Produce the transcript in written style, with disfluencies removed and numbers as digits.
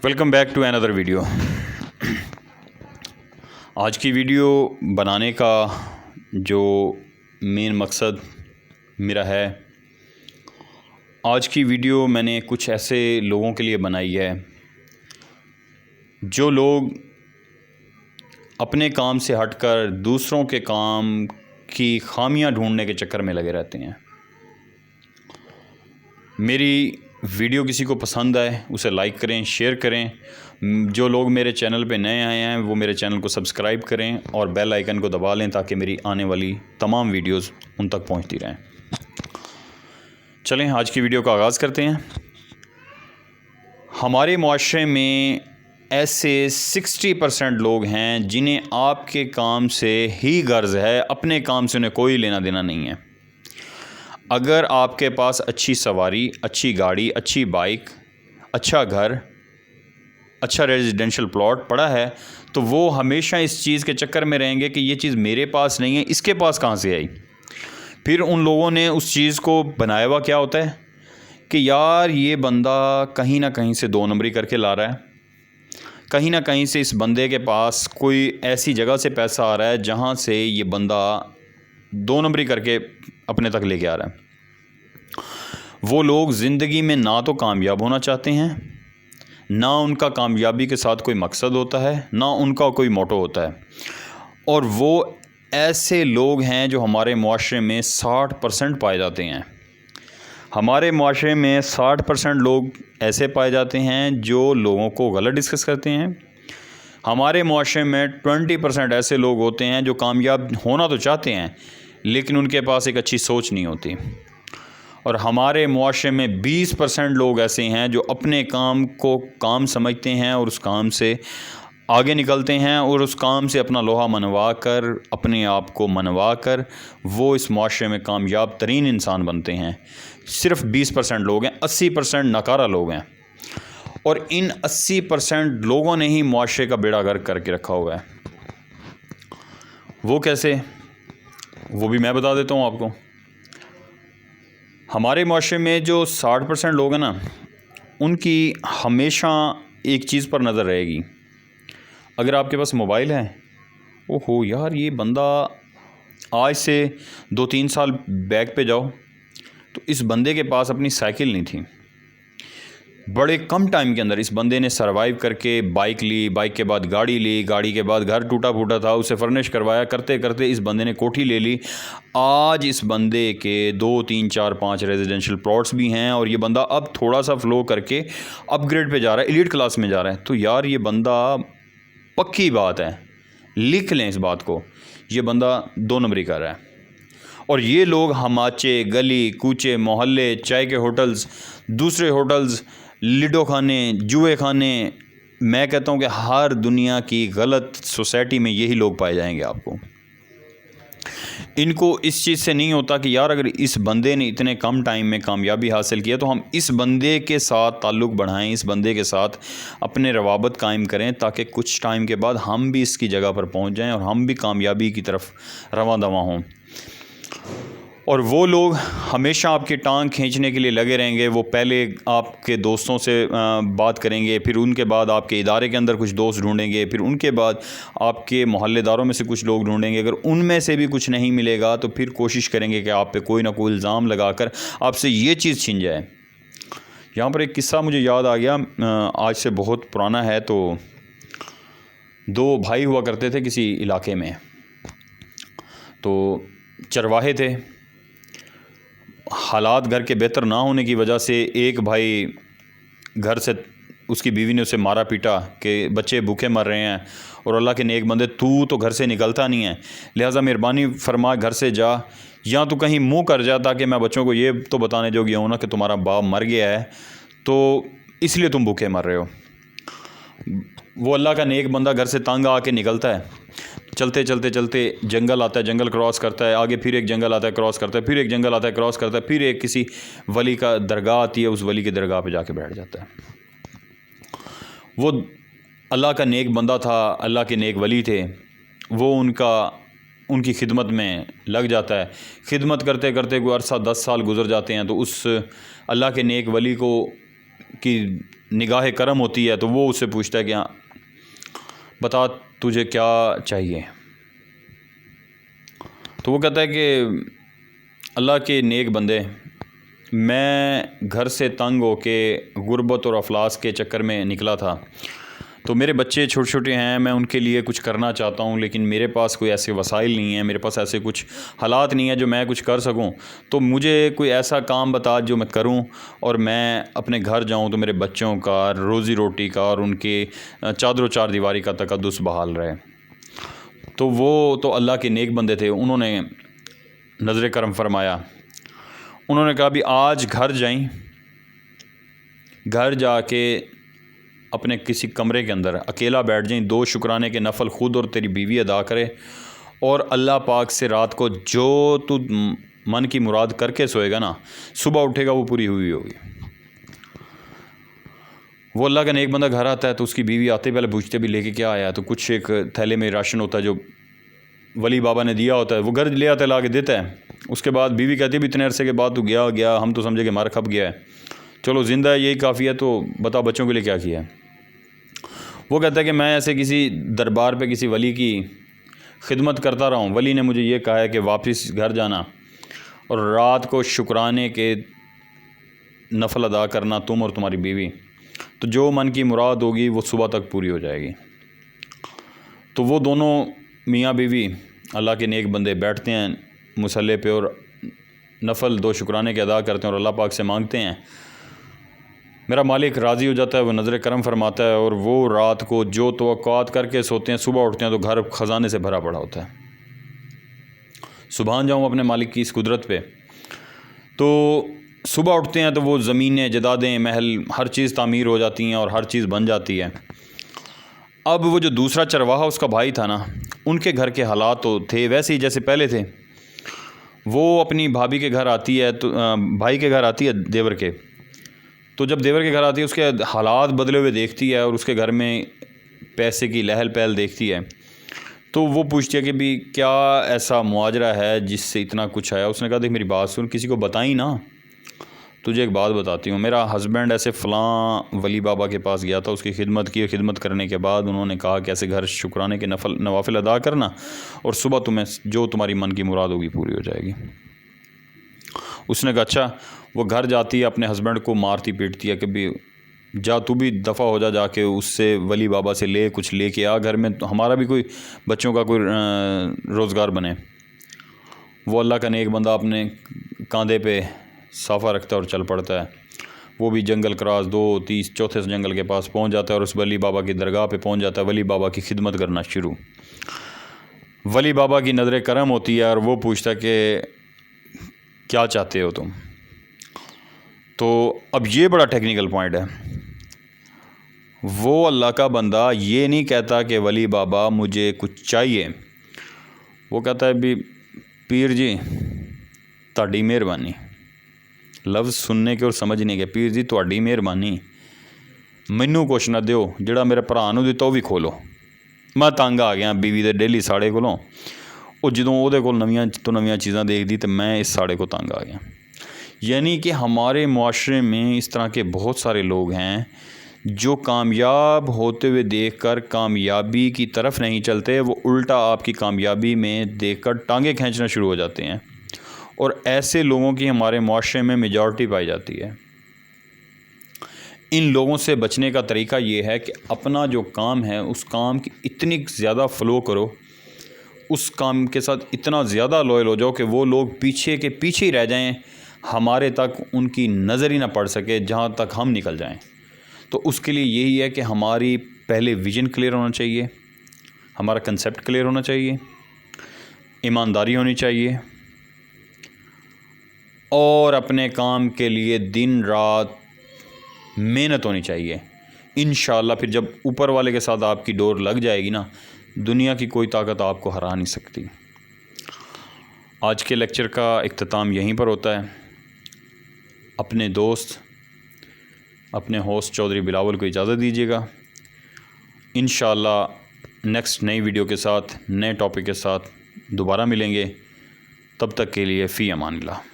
Welcome back to another video. آج کی video بنانے کا جو مین مقصد میرا ہے، آج کی ویڈیو میں نے کچھ ایسے لوگوں کے لیے بنائی ہے جو لوگ اپنے کام سے ہٹ کر دوسروں کے کام کی خامیاں ڈھونڈنے کے چکر میں لگے رہتے ہیں۔ میری ویڈیو کسی کو پسند آئے اسے لائک کریں، شیئر کریں۔ جو لوگ میرے چینل پہ نئے آئے ہیں وہ میرے چینل کو سبسکرائب کریں اور بیل آئیکن کو دبا لیں تاکہ میری آنے والی تمام ویڈیوز ان تک پہنچتی رہیں۔ چلیں آج کی ویڈیو کا آغاز کرتے ہیں۔ ہمارے معاشرے میں ایسے 60% لوگ ہیں جنہیں آپ کے کام سے ہی غرض ہے، اپنے کام سے انہیں کوئی لینا دینا نہیں ہے۔ اگر آپ کے پاس اچھی سواری، اچھی گاڑی، اچھی بائک، اچھا گھر، اچھا ریزیڈینشل پلاٹ پڑا ہے تو وہ ہمیشہ اس چیز کے چکر میں رہیں گے کہ یہ چیز میرے پاس نہیں ہے، اس کے پاس کہاں سے آئی۔ پھر ان لوگوں نے اس چیز کو بنایا ہوا کیا ہوتا ہے کہ یار یہ بندہ کہیں نہ کہیں سے دو نمبری کر کے لا رہا ہے، کہیں نہ کہیں سے اس بندے کے پاس کوئی ایسی جگہ سے پیسہ آ رہا ہے جہاں سے یہ بندہ دو نمبری کر کے اپنے تک لے کے آ رہا ہے۔ وہ لوگ زندگی میں نہ تو کامیاب ہونا چاہتے ہیں، نہ ان کا کامیابی کے ساتھ کوئی مقصد ہوتا ہے، نہ ان کا کوئی موٹو ہوتا ہے، اور وہ ایسے لوگ ہیں جو ہمارے معاشرے میں 60% پائے جاتے ہیں۔ ہمارے معاشرے میں 60% لوگ ایسے پائے جاتے ہیں جو لوگوں کو غلط ڈسکس کرتے ہیں۔ ہمارے معاشرے میں 20% ایسے لوگ ہوتے ہیں جو کامیاب ہونا تو چاہتے ہیں لیکن ان کے پاس ایک اچھی سوچ نہیں ہوتی، اور ہمارے معاشرے میں 20% لوگ ایسے ہیں جو اپنے کام کو کام سمجھتے ہیں اور اس کام سے آگے نکلتے ہیں اور اس کام سے اپنا لوہا منوا کر، اپنے آپ کو منوا کر وہ اس معاشرے میں کامیاب ترین انسان بنتے ہیں۔ صرف 20% لوگ ہیں، 80% ناکارہ لوگ ہیں، اور ان 80% لوگوں نے ہی معاشرے کا بیڑا غرق کر کے رکھا ہوا ہے۔ وہ کیسے؟ وہ بھی میں بتا دیتا ہوں آپ کو۔ ہمارے معاشرے میں جو 60% لوگ ہیں نا، ان کی ہمیشہ ایک چیز پر نظر رہے گی۔ اگر آپ کے پاس موبائل ہے، اوہو یار یہ بندہ، آج سے 2-3 سال بیک پہ جاؤ تو اس بندے کے پاس اپنی سائیکل نہیں تھی، بڑے کم ٹائم کے اندر اس بندے نے سروائیو کر کے بائک لی، بائک کے بعد گاڑی لی، گاڑی کے بعد گھر ٹوٹا پھوٹا تھا اسے فرنش کروایا، کرتے کرتے اس بندے نے کوٹھی لے لی۔ آج اس بندے کے 2 3 4 5 ریزیڈینشل پلاٹس بھی ہیں، اور یہ بندہ اب تھوڑا سا فلو کر کے اپ گریڈ پہ جا رہا ہے، ایلیٹ کلاس میں جا رہا ہے۔ تو یار یہ بندہ، پکی بات ہے، لکھ لیں اس بات کو، یہ بندہ 2 نمبری کر رہا ہے۔ اور یہ لوگ ہماچے، گلی کوچے، محلے، چائے کے ہوٹلز، دوسرے ہوٹلز، لڈو خانے، جوئے خانے، میں کہتا ہوں کہ ہر دنیا کی غلط سوسائٹی میں یہی لوگ پائے جائیں گے آپ کو۔ ان کو اس چیز سے نہیں ہوتا کہ یار اگر اس بندے نے اتنے کم ٹائم میں کامیابی حاصل کیا تو ہم اس بندے کے ساتھ تعلق بڑھائیں، اس بندے کے ساتھ اپنے روابط قائم کریں تاکہ کچھ ٹائم کے بعد ہم بھی اس کی جگہ پر پہنچ جائیں اور ہم بھی کامیابی کی طرف رواں دواں ہوں۔ اور وہ لوگ ہمیشہ آپ کی ٹانگ کھینچنے کے لیے لگے رہیں گے۔ وہ پہلے آپ کے دوستوں سے بات کریں گے، پھر ان کے بعد آپ کے ادارے کے اندر کچھ دوست ڈھونڈیں گے، پھر ان کے بعد آپ کے محلے داروں میں سے کچھ لوگ ڈھونڈیں گے۔ اگر ان میں سے بھی کچھ نہیں ملے گا تو پھر کوشش کریں گے کہ آپ پہ کوئی نہ کوئی الزام لگا کر آپ سے یہ چیز چھن جائے۔ یہاں پر ایک قصہ مجھے یاد آ گیا، آج سے بہت پرانا ہے۔ تو 2 بھائی ہوا کرتے تھے کسی علاقے میں، تو چرواہے تھے۔ حالات گھر کے بہتر نہ ہونے کی وجہ سے ایک بھائی گھر سے، اس کی بیوی نے اسے مارا پیٹا کہ بچے بھوکے مر رہے ہیں اور اللہ کے نیک بندے تو گھر سے نکلتا نہیں ہے، لہٰذا مہربانی فرما گھر سے جا، یا تو کہیں منہ کر جا تاکہ میں بچوں کو یہ تو بتانے جو گیا ہوں نا کہ تمہارا باپ مر گیا ہے تو اس لیے تم بھوکے مر رہے ہو۔ وہ اللہ کا نیک بندہ گھر سے تنگ آ کے نکلتا ہے، چلتے چلتے چلتے جنگل آتا ہے، جنگل کراس کرتا ہے، آگے پھر ایک جنگل آتا ہے، کراس کرتا ہے، پھر ایک جنگل آتا ہے، کراس کرتا ہے، پھر ایک کسی ولی کا درگاہ آتی ہے، اس ولی کی درگاہ پہ جا کے بیٹھ جاتا ہے۔ وہ اللہ کا نیک بندہ تھا، اللہ کے نیک ولی تھے، وہ ان کی خدمت میں لگ جاتا ہے۔ خدمت کرتے کرتے کوئی عرصہ 10 سال گزر جاتے ہیں تو اس اللہ کے نیک ولی کو کی نگاہ کرم ہوتی ہے تو وہ اس سے پوچھتا ہے کہ ہاں بتا تجھے کیا چاہیے. تو وہ کہتا ہے کہ اللہ کے نیک بندے، میں گھر سے تنگ ہو کے غربت اور افلاس کے چکر میں نکلا تھا، تو میرے بچے چھوٹے چھوٹے ہیں، میں ان کے لیے کچھ کرنا چاہتا ہوں، لیکن میرے پاس کوئی ایسے وسائل نہیں ہیں، میرے پاس ایسے کچھ حالات نہیں ہیں جو میں کچھ کر سکوں. تو مجھے کوئی ایسا کام بتا جو میں کروں اور میں اپنے گھر جاؤں تو میرے بچوں کا روزی روٹی کا اور ان کے چادر و چار دیواری کا تقدس بحال رہے. تو وہ تو اللہ کے نیک بندے تھے، انہوں نے نظر کرم فرمایا. انہوں نے کہا بھی آج گھر جائیں، گھر جا کے اپنے کسی کمرے کے اندر اکیلا بیٹھ جائیں، 2 شکرانے کے نفل خود اور تیری بیوی ادا کرے، اور اللہ پاک سے رات کو جو تو من کی مراد کر کے سوئے گا نا، صبح اٹھے گا وہ پوری ہوئی ہوگی. وہ اللہ کا نیک بندہ گھر آتا ہے تو اس کی بیوی آتے پہلے پوچھتے بھی لے کے کیا آیا، تو کچھ ایک تھیلے میں راشن ہوتا ہے جو ولی بابا نے دیا ہوتا ہے، وہ گھر لے آتا ہے، لا کے دیتا ہے. اس کے بعد بیوی کہتی ہے بھی اتنے عرصے کے بعد تو گیا ہم تو سمجھے کہ مار کھپ گیا ہے، چلو زندہ ہے یہی کافی ہے، تو بتا بچوں کے لیے کیا کیا ہے. وہ کہتا ہے کہ میں ایسے کسی دربار پہ کسی ولی کی خدمت کرتا رہا ہوں، ولی نے مجھے یہ کہا ہے کہ واپس گھر جانا اور رات کو شکرانے کے نفل ادا کرنا تم اور تمہاری بیوی، تو جو من کی مراد ہوگی وہ صبح تک پوری ہو جائے گی. تو وہ دونوں میاں بیوی اللہ کے نیک بندے بیٹھتے ہیں مصلی پہ اور نفل 2 شکرانے کے ادا کرتے ہیں اور اللہ پاک سے مانگتے ہیں. میرا مالک راضی ہو جاتا ہے، وہ نظر کرم فرماتا ہے، اور وہ رات کو جو توقعات کر کے سوتے ہیں صبح اٹھتے ہیں تو گھر خزانے سے بھرا پڑا ہوتا ہے. سبحان جاؤں اپنے مالک کی اس قدرت پہ. تو صبح اٹھتے ہیں تو وہ زمینیں، جدادیں، محل، ہر چیز تعمیر ہو جاتی ہیں اور ہر چیز بن جاتی ہے. اب وہ جو دوسرا چرواہا اس کا بھائی تھا نا، ان کے گھر کے حالات تو تھے ویسے ہی جیسے پہلے تھے. وہ اپنی بھابھی کے گھر آتی ہے تو بھائی کے گھر آتی ہے دیور کے، تو جب دیور کے گھر آتی ہے اس کے حالات بدلے ہوئے دیکھتی ہے اور اس کے گھر میں پیسے کی لہل پہل دیکھتی ہے. تو وہ پوچھتی ہے کہ بھی کیا ایسا مواجرہ ہے جس سے اتنا کچھ آیا. اس نے کہا دیکھ میری بات سن، کسی کو بتائیں نا، تجھے ایک بات بتاتی ہوں. میرا ہسبینڈ ایسے فلاں ولی بابا کے پاس گیا تھا، اس کی خدمت کی، خدمت کرنے کے بعد انہوں نے کہا کہ ایسے گھر شکرانے کے نوافل ادا کرنا اور صبح تمہیں جو تمہاری من کی مراد ہوگی پوری ہو جائے گی. اس نے کہا اچھا. وہ گھر جاتی ہے، اپنے ہسبینڈ کو مارتی پیٹتی ہے کہ بھی جا تو بھی دفع ہو جا کے اس سے ولی بابا سے کچھ لے کے آ گھر میں، ہمارا بھی کوئی بچوں کا کوئی روزگار بنے. وہ اللہ کا نیک بندہ اپنے کاندھے پہ صافہ رکھتا ہے اور چل پڑتا ہے. وہ بھی جنگل کراس 2 3 4 جنگل کے پاس پہنچ جاتا ہے اور اس ولی بابا کی درگاہ پہ پہنچ جاتا ہے. ولی بابا کی خدمت کرنا شروع. ولی بابا کی نظر کرم ہوتی ہے اور وہ پوچھتا ہے کہ کیا چاہتے ہو تم. تو اب یہ بڑا ٹیکنیکل پوائنٹ ہے. وہ اللہ کا بندہ یہ نہیں کہتا کہ ولی بابا مجھے کچھ چاہیے، وہ کہتا ہے بھی پیر جی تہاڈی مہربانی. لفظ سننے کے اور سمجھنے کے، پیر جی تہاڈی مہربانی، مینوں کچھ نہ دیو، جڑا میرے بھرا نوں دتا وہ بھی کھولو. میں تنگ آ گیا بیوی دے ڈیلی ساڑے کولوں، وہ جدوں وہ دے کول نویاں تو نویاں چیزاں دیکھدی تو میں اس ساڑے کو تنگ آ گیا. یعنی کہ ہمارے معاشرے میں اس طرح کے بہت سارے لوگ ہیں جو کامیاب ہوتے ہوئے دیکھ کر کامیابی کی طرف نہیں چلتے، وہ الٹا آپ کی کامیابی میں دیکھ کر ٹانگیں کھینچنا شروع ہو جاتے ہیں. اور ایسے لوگوں کی ہمارے معاشرے میں میجورٹی پائی جاتی ہے. ان لوگوں سے بچنے کا طریقہ یہ ہے کہ اپنا جو کام ہے اس کام کی اتنی زیادہ فلو کرو، اس کام کے ساتھ اتنا زیادہ لوئل ہو جاؤ کہ وہ لوگ پیچھے کے پیچھے ہی رہ جائیں، ہمارے تک ان کی نظر ہی نہ پڑ سکے جہاں تک ہم نکل جائیں. تو اس کے لیے یہی ہے کہ ہماری پہلے ویژن کلیئر ہونا چاہیے، ہمارا کنسیپٹ کلیئر ہونا چاہیے، ایمانداری ہونی چاہیے، اور اپنے کام کے لیے دن رات محنت ہونی چاہیے. انشاءاللہ پھر جب اوپر والے کے ساتھ آپ کی ڈور لگ جائے گی نا، دنیا کی کوئی طاقت آپ کو ہرا نہیں سکتی. آج کے لیکچر کا اختتام یہیں پر ہوتا ہے. اپنے دوست، اپنے ہوسٹ چودھری بلاول کو اجازت دیجیے گا. انشاءاللہ نیکسٹ نئی ویڈیو کے ساتھ، نئے ٹاپک کے ساتھ دوبارہ ملیں گے. تب تک کے لیے فی امان اللہ.